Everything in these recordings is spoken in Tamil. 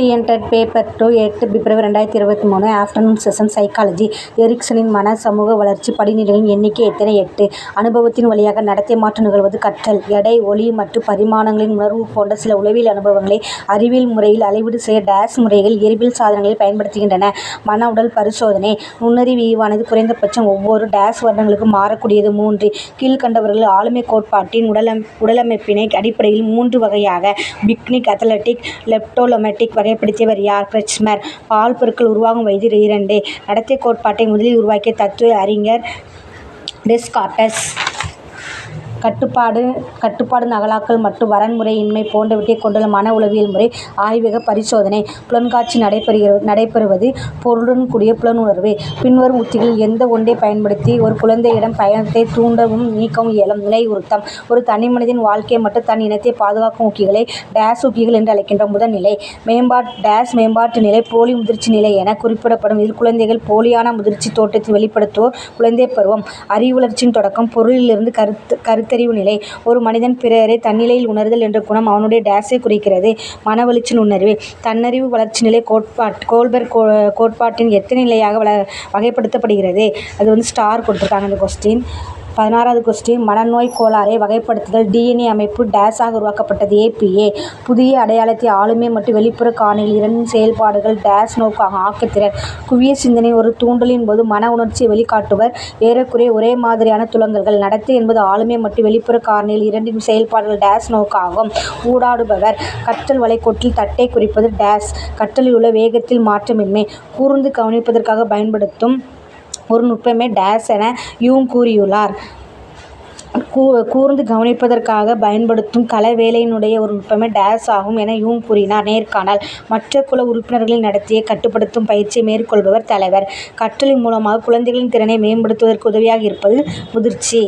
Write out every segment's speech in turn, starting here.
டிஎன்டெட் பேப்பர் 2 8 பிப்ரவரி 2023 ஆஃப்டர்நூன் செஷன் சைக்காலஜி எரிக்சனின் மன சமூக வளர்ச்சி படிநிலைகளின் எண்ணிக்கை எத்தனை 8 அனுபவத்தின் வழியாக நடத்தை மாற்றம் நிகழ்வது கற்றல் எடை ஒலி மற்றும் பரிமாணங்களின் உணர்வு போன்ற சில உளவியல் அனுபவங்களை அறிவியல் முறையில் அளவீடு செய்ய டேஸ் முறைகள் இயற்பியல் சாதனங்களில் பயன்படுத்துகின்றன. மன உடல் பரிசோதனை நுண்ணறிவு ஈவானது குறைந்தபட்சம் ஒவ்வொரு டேஸ் வருடங்களுக்கு மாறக்கூடியது. 3 கீழ்கண்டவர்கள் ஆளுமை கோட்பாட்டின் உடலமைப்பினை அடிப்படையில் 3 வகையாக பிக்னிக் அத்லெட்டிக் லெப்டோலெமட்டிக் வகைப்படுத்தியவர் யார்? கிரட்ச்மர். பால் பொருட்கள் உருவாகும் வயது 2 நடத்தை கோட்பாட்டை முதலில் உருவாக்கிய தத்துவ அறிஞர் டெஸ்கார்ட்டஸ். கட்டுப்பாடு நகலாக்கல் மற்றும் வரன்முறை இன்மை போன்றவற்றை கொண்டுள்ள மன உளவியல் முறை ஆய்வக பரிசோதனை. புலன்காட்சி நடைபெறுவது பொருளுடன் கூடிய புலனுணர்வு. பின்வரும் உத்திகளில் எந்த ஒன்றை பயன்படுத்தி ஒரு குழந்தையிடம் பயத்தை தூண்டவும் நீக்கவும் இயலும்? நிலையுறுத்தம். ஒரு தனிமனிதனின் வாழ்க்கை மற்றும் தன் இனத்தை பாதுகாக்கும் ஊக்கிகளை டேஸ் ஊக்கிகள் என்று அழைக்கின்றோம். முதல்நிலை மேம்பாட்டு நிலை போலி முதிர்ச்சி நிலை என குறிப்பிடப்படும். இதில் குழந்தைகள் போலியான முதிர்ச்சி தோற்றத்தை வெளிப்படுத்துவோர் குழந்தை பருவம். அறிவு வளர்ச்சியின் தொடக்கம் பொருளிலிருந்து கருத்தறிவு நிலை. ஒரு மனிதன் பிறரை தன்னிலையில் உணர்தல் என்ற குணம் அவனுடைய டேஸை குறிக்கிறது. மனவளர்ச்சி நுண்ணறிவு. தன்னறிவு வளர்ச்சி நிலை கோல்பெர்க் கோட்பாட்டின் எத்தனை நிலையாக வகைப்படுத்தப்படுகிறது? அது ஸ்டார் கொடுத்துருக்காங்க. இந்த கொஸ்டின் 16வது கொஸ்டின் மனநோய் கோளாறை வகைப்படுத்துதல் டிஎன்ஏ அமைப்பு டேஸாக உருவாக்கப்பட்டது. ஏபிஏ. புதிய அடையாளத்தை ஆளுமை மற்றும் வெளிப்புற காரணிகள் இரண்டின் செயல்பாடுகள் டேஸ் நோக்காகும். ஆக்கத்திறன். குவிய சிந்தனை ஒரு தூண்டலின் போது மன உணர்ச்சியை வெளிக்காட்டுவர் ஏறக்குறைய ஒரே மாதிரியான துலங்கல்கள். நடத்தை என்பது ஆளுமை மற்றும் வெளிப்புற காரணிகள் இரண்டின் செயல்பாடுகள் டேஸ் நோக்காகும். ஊடாடுபவர். கற்றல் வளைகோட்டில் தட்டை குறிப்பது டேஸ். கற்றலில் உள்ள வேகத்தில் மாற்றமின்மை. கூர்ந்து கவனிப்பதற்காக பயன்படுத்தும் ஒரு நுட்பமே டேஸ் என யூங் கூறியுள்ளார். கூர்ந்து கவனிப்பதற்காக பயன்படுத்தும் களவேலையினுடைய ஒரு நுட்பமே டேஸ் ஆகும் என யூங் கூறினார். நேர்காணல். மற்ற குழு உறுப்பினர்களின் நடத்தையை கட்டுப்படுத்தும் பயிற்சியை மேற்கொள்பவர் தலைவர். கற்றலின் மூலமாக குழந்தைகளின் திறனை மேம்படுத்துவதற்கு உதவியாக இருப்பது முதிர்ச்சி.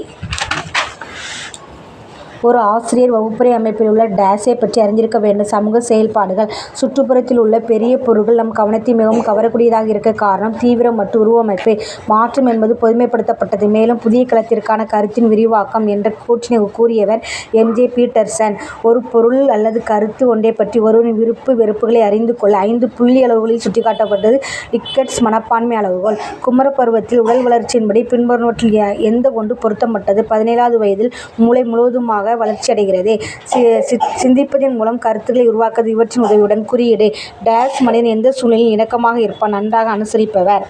ஒரு ஆசிரியர் வகுப்பறை அமைப்பில் உள்ள டேஸை பற்றி அறிந்திருக்க வேண்டும். சமூக செயல்பாடுகள். சுற்றுப்புறத்தில் உள்ள பெரிய பொருட்கள் நம் கவனத்தை மிகவும் கவரக்கூடியதாக இருக்க காரணம் தீவிரம் மற்றும் உருவமைப்பு. மாற்றம் என்பது பொதுமைப்படுத்தப்பட்டது. மேலும் புதிய களத்திற்கான கருத்தின் விரிவாக்கம் என்ற கூற்றினை கூறியவர் எம்.ஜே. பீட்டர்சன். ஒரு பொருள் அல்லது கருத்து ஒன்றை பற்றி ஒருவரின் விருப்பு வெறுப்புகளை அறிந்து கொள்ள 5 புள்ளி அளவுகளில் சுட்டிக்காட்டப்பட்டது லிக்கட்ஸ் மனப்பான்மை அளவுகோல். குமரப்பருவத்தில் உடல் வளர்ச்சியின்படி பின்வருவனவற்றில் எந்த ஒன்று பொருத்தமற்றது? 17வது வயதில் மூளை முழுவதுமாக வளர்ச்சியடைகிறது. சிந்திப்பதன் மூலம் கருத்துக்களை உருவாக்குவது. இவற்றின் உதவியுடன் குறியீடு. டேஸ் மனிதன் எந்த சூழ்நிலையில் இணக்கமாக இருப்பான்? நன்றாக அனுசரிப்பவர்.